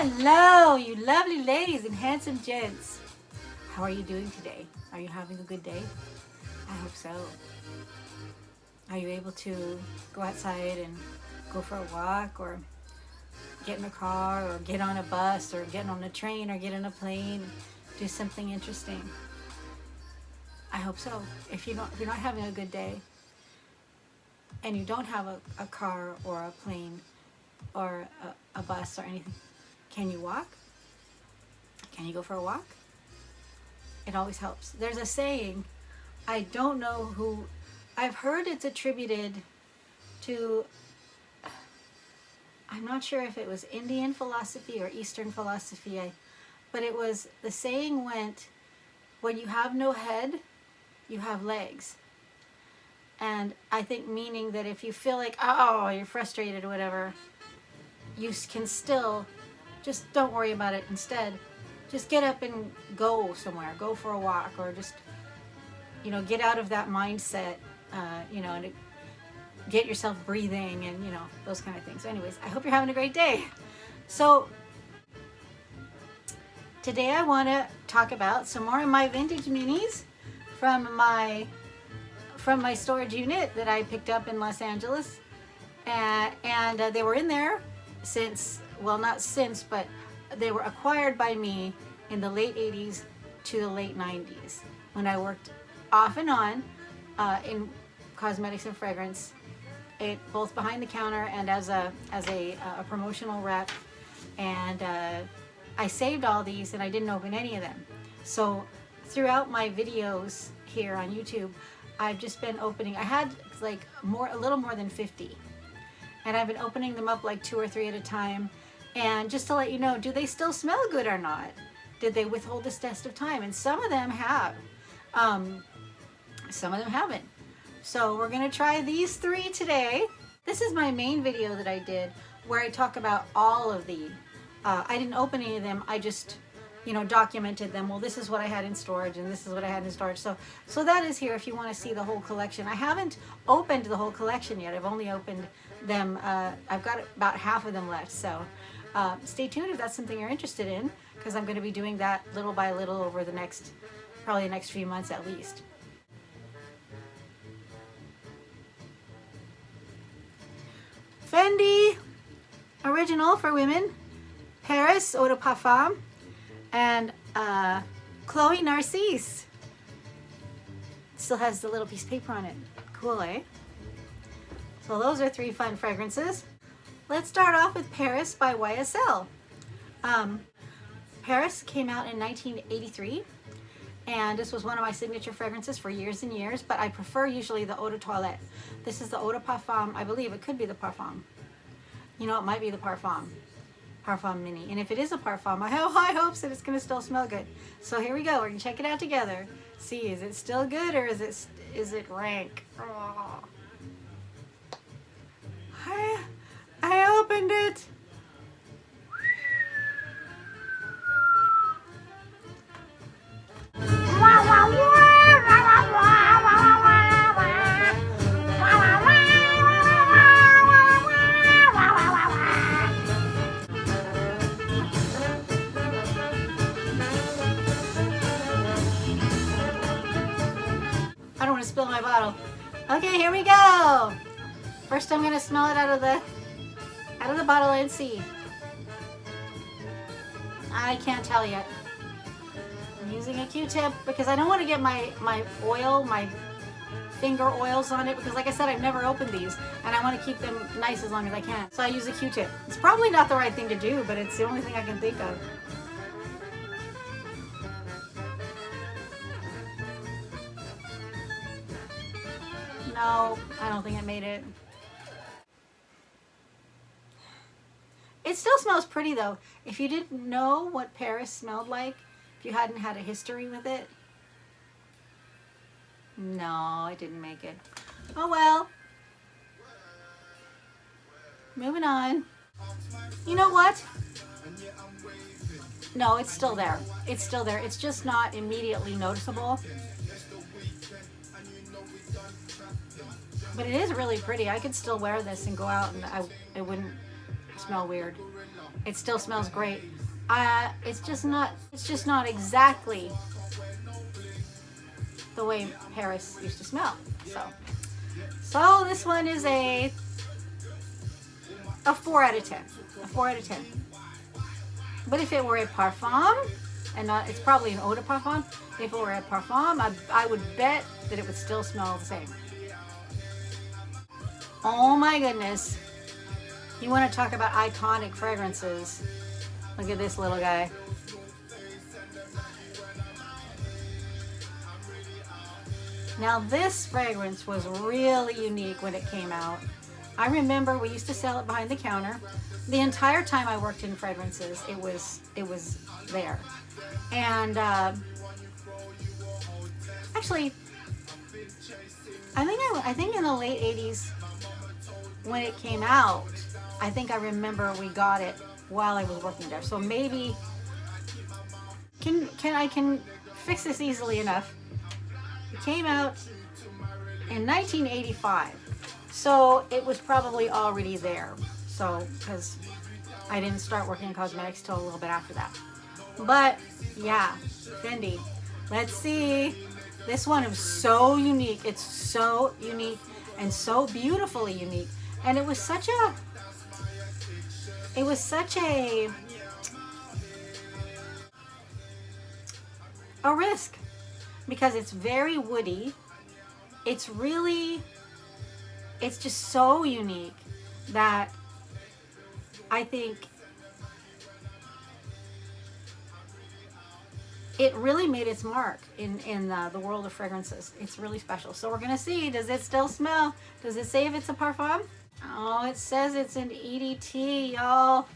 Hello, you lovely ladies and handsome gents. How are you doing today? Are you having a good day? I hope so. Are you able to go outside and go for a walk, or get in a car, or get on a bus, or get on a train, or get in a plane, do something interesting? I hope so. If you're not having a good day, and you don't have a car or a plane or a bus or anything, can you walk? Can you go for a walk? It always helps. There's a saying, I don't know who, I've heard it's attributed to, I'm not sure if it was Indian philosophy or Eastern philosophy, but it was, the saying went, when you have no head, you have legs. And I think meaning that if you feel like, oh, you're frustrated or whatever, you can still, just don't worry about it. Instead, just get up and go somewhere, go for a walk, or just, get out of that mindset, and get yourself breathing and, those kind of things. So anyways, I hope you're having a great day. So today I want to talk about some more of my vintage minis from my storage unit that I picked up in Los Angeles. And they were in there since, well, not since, but they were acquired by me in the late 80s to the late 90s, when I worked off and on in cosmetics and fragrance, both behind the counter and as a promotional rep. And I saved all these, and I didn't open any of them. So throughout my videos here on YouTube, I've just been opening, I had like a little more than 50. And I've been opening them up like 2 or 3 at a time. And just to let you know, do they still smell good or not? Did they withhold this test of time? And some of them have. Some of them haven't. So we're gonna try these 3 today. This is my main video that I did where I talk about all of the, I didn't open any of them, I just, documented them. Well, this is what I had in storage, and this is what I had in storage. So that is here if you want to see the whole collection. I haven't opened the whole collection yet. I've only opened them, I've got about half of them left. So stay tuned if that's something you're interested in, because I'm going to be doing that little by little over probably the next few months at least. Fendi original for women, Paris Eau de Parfum, and Chloe Narcisse. Still has the little piece of paper on it. Cool, eh? So those are 3 fun fragrances. Let's start off with Paris by YSL. Paris came out in 1983, and this was one of my signature fragrances for years and years, but I prefer usually the Eau de Toilette. This is the Eau de Parfum. I believe it could be the Parfum. It might be the Parfum Mini. And if it is a Parfum, I have high hopes that it's going to still smell good. So here we go. We're going to check it out together. See, is it still good, or is it rank? Oh. I opened it. I don't want to spill my bottle. Okay, here we go. First, I'm gonna smell it out of the bottle and see. I can't tell yet. I'm using a Q-tip because I don't want to get my finger oils on it, because like I said, I've never opened these, and I want to keep them nice as long as I can. So I use a Q-tip. It's probably not the right thing to do, but it's the only thing I can think of. No, I don't think it made it. It still smells pretty though. If you didn't know what Paris smelled like, if you hadn't had a history with it. No, I didn't make it. Oh well. Moving on. You know what? No, it's still there. It's still there. It's just not immediately noticeable. But it is really pretty. I could still wear this and go out, and it wouldn't smell weird. It still smells great. It's just not exactly the way Paris used to smell. So this one is a 4 out of 10. A 4 out of 10. But if it were a parfum, and not, it's probably an eau de parfum. If it were a parfum, I would bet that it would still smell the same. Oh my goodness. You want to talk about iconic fragrances. Look at this little guy. Now this fragrance was really unique when it came out. I remember we used to sell it behind the counter. The entire time I worked in fragrances, it was there. And actually, I think in the late 80s when it came out, I think I remember we got it while I was working there. So maybe I can fix this easily enough. It came out in 1985. So it was probably already there. So, because I didn't start working in cosmetics till a little bit after that. But yeah, Fendi. Let's see. This one is so unique. It's so unique and so beautifully unique. And it was such a risk, because it's very woody. It's just so unique that I think it really made its mark in the world of fragrances. It's really special. So we're gonna see, does it still smell? Does it say if it's a parfum? Oh, it says it's an EDT, y'all.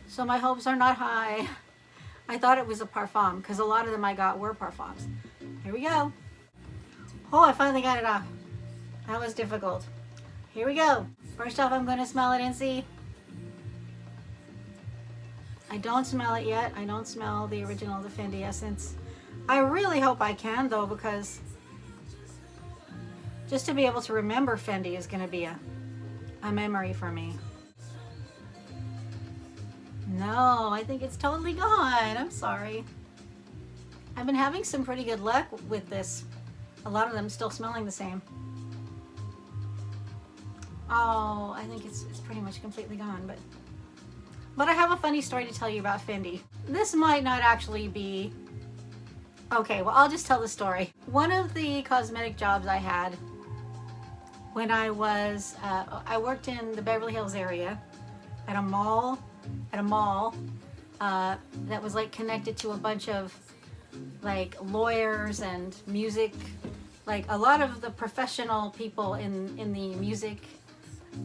So my hopes are not high. I thought it was a parfum because a lot of them I got were parfums. Here we go. Oh, I finally got it off. That was difficult. Here we go. First off, I'm gonna smell it and see. I don't smell it yet. I don't smell the original, the Fendi essence. I really hope I can though, because just to be able to remember Fendi is gonna be a memory for me. No, I think it's totally gone. I'm sorry. I've been having some pretty good luck with this. A lot of them still smelling the same. Oh, I think it's pretty much completely gone, but I have a funny story to tell you about Fendi. This might not actually be... Okay, well, I'll just tell the story. One of the cosmetic jobs I had when I was, I worked in the Beverly Hills area at a mall that was like connected to a bunch of like lawyers and music, like a lot of the professional people in the music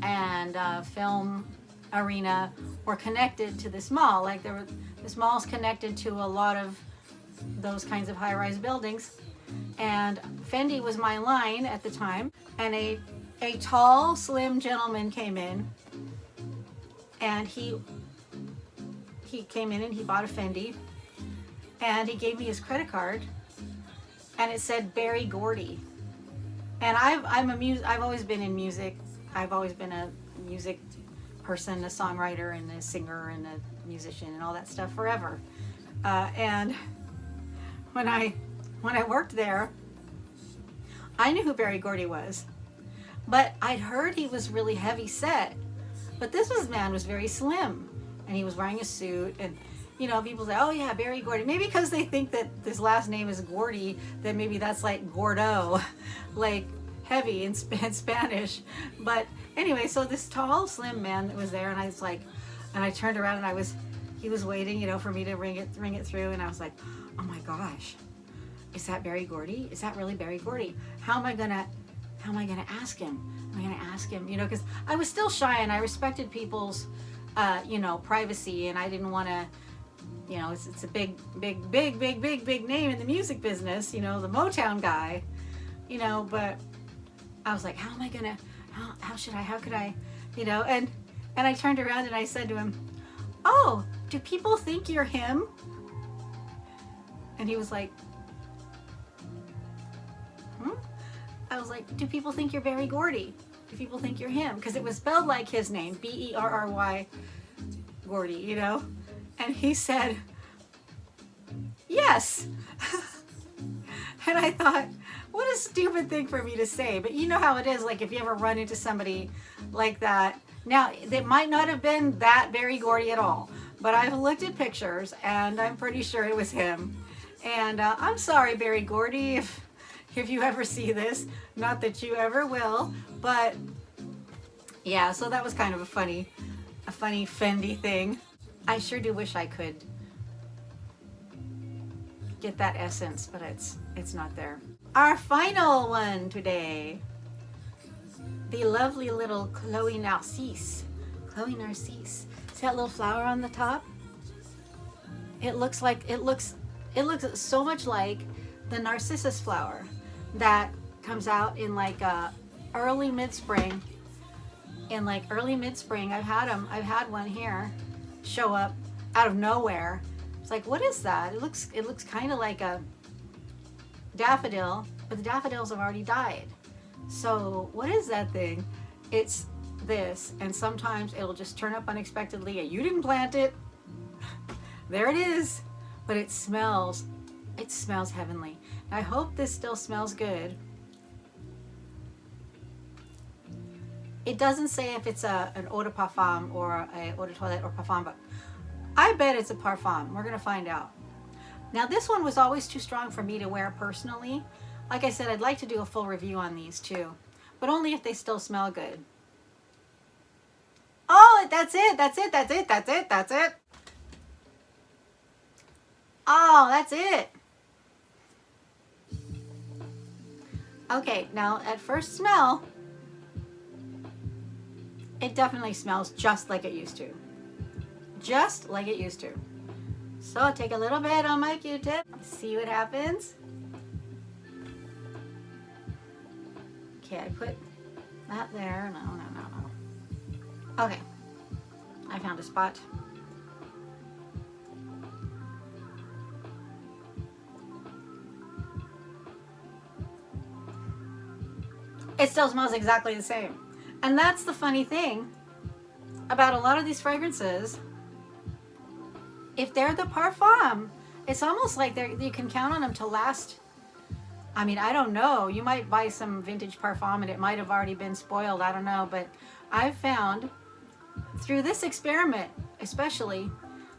and film arena were connected to this mall. Like this mall's connected to a lot of those kinds of high-rise buildings, and Fendi was my line at the time, and a tall, slim gentleman came in, and he came in and he bought a Fendi, and he gave me his credit card, and it said Berry Gordy. And I've always been in music. I've always been a music person, a songwriter and a singer and a musician and all that stuff forever. And when I worked there, I knew who Berry Gordy was, but I'd heard he was really heavy set. But this man was very slim, and he was wearing a suit, and you know, people say, oh yeah, Berry Gordy. Maybe because they think that this last name is Gordy, that maybe that's like Gordo, like heavy in Spanish. But anyway, so this tall, slim man that was there, and I was like, and I turned around and he was waiting, you know, for me to ring it through, and I was like, oh my gosh, is that Berry Gordy? Is that really Berry Gordy? How am I gonna ask him? Am I gonna ask him? You know, because I was still shy and I respected people's, you know, privacy, and I didn't want to. You know, it's a big name in the music business, you know, the Motown guy, you know, but I was like, how could I, you know, and I turned around and I said to him, oh, do people think you're him? And he was like, I was like, do people think you're Berry Gordy? Do people think you're him? Because it was spelled like his name, Berry Gordy, you know? And he said, yes. And I thought, what a stupid thing for me to say. But you know how it is, like if you ever run into somebody like that. Now, they might not have been that Berry Gordy at all, but I've looked at pictures and I'm pretty sure it was him. And I'm sorry, Berry Gordy, if you ever see this. Not that you ever will, but yeah, so that was kind of a funny Fendi thing. I sure do wish I could get that essence, but it's not there. Our final one today, the lovely little Chloe Narcisse. Chloe Narcisse. See that little flower on the top? It looks so much like the Narcissus flower that comes out in like early mid-spring. In like early mid-spring, I've had one here show up out of nowhere. It's like, what is that? It looks kind of like a daffodil, but the daffodils have already died. So what is that thing? It's this, and sometimes it'll just turn up unexpectedly and you didn't plant it. There it is. But it smells heavenly. I hope this still smells good. It doesn't say if it's an eau de parfum or a eau de toilette or parfum, but I bet it's a parfum. We're gonna find out. Now this one was always too strong for me to wear personally. Like I said, I'd like to do a full review on these too, but only if they still smell good. Oh, that's it. Oh, that's it. Okay, now at first smell, it definitely smells just like it used to. Just like it used to. So I'll take a little bit on my Q-tip, see what happens. Okay, I put that there. No. Okay, I found a spot. It still smells exactly the same. And that's the funny thing about a lot of these fragrances. If they're the parfum, it's almost like you can count on them to last. I mean, I don't know. You might buy some vintage parfum and it might have already been spoiled. I don't know. But I've found through this experiment, especially,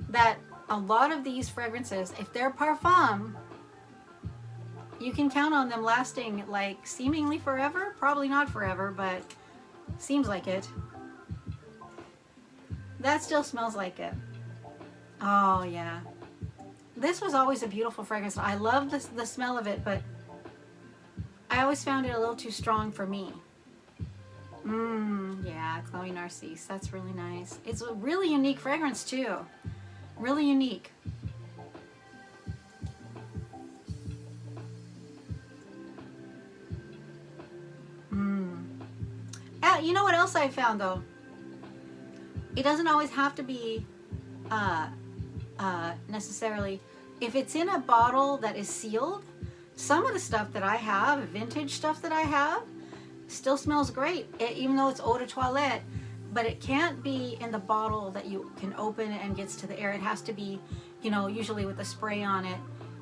that a lot of these fragrances, if they're parfum, you can count on them lasting like seemingly forever. Probably not forever, but seems like it. That still smells like it. Oh yeah. This was always a beautiful fragrance. I love the smell of it, but I always found it a little too strong for me. Yeah, Chloe Narcisse. That's really nice. It's a really unique fragrance too. Really unique. You know what else I found though? It doesn't always have to be necessarily, if it's in a bottle that is sealed, some of the stuff that I have, vintage stuff that I have, still smells great, even though it's eau de toilette, but it can't be in the bottle that you can open and gets to the air. It has to be, you know, usually with a spray on it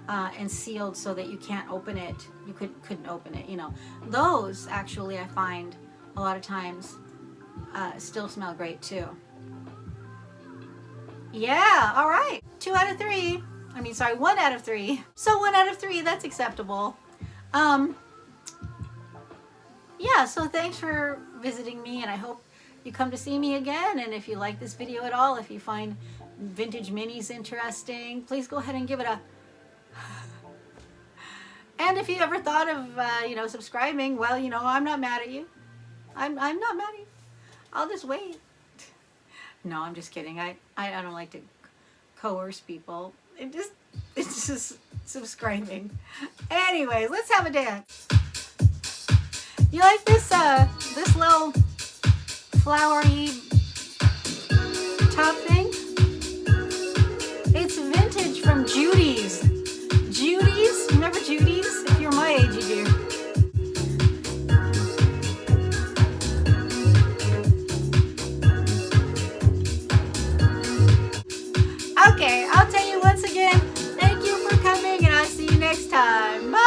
and sealed so that you can't open it. You couldn't open it, you know. Those actually I find a lot of times still smell great too. Yeah, all right. 2 out of 3. I mean, sorry, 1 out of 3. So 1 out of 3, that's acceptable. Yeah, so thanks for visiting me, and I hope you come to see me again. And if you like this video at all, if you find vintage minis interesting, please go ahead and give it a... And if you ever thought of, you know, subscribing, well, you know, I'm not mad at you. I'm not mad at you. I'll just wait. No, I'm just kidding. I don't like to coerce people. It's just subscribing. Anyways, let's have a dance. You like this this little flowery top thing? It's vintage from Judy's. Judy's? Remember Judy's? If you're my age, you do. Okay. time. Bye.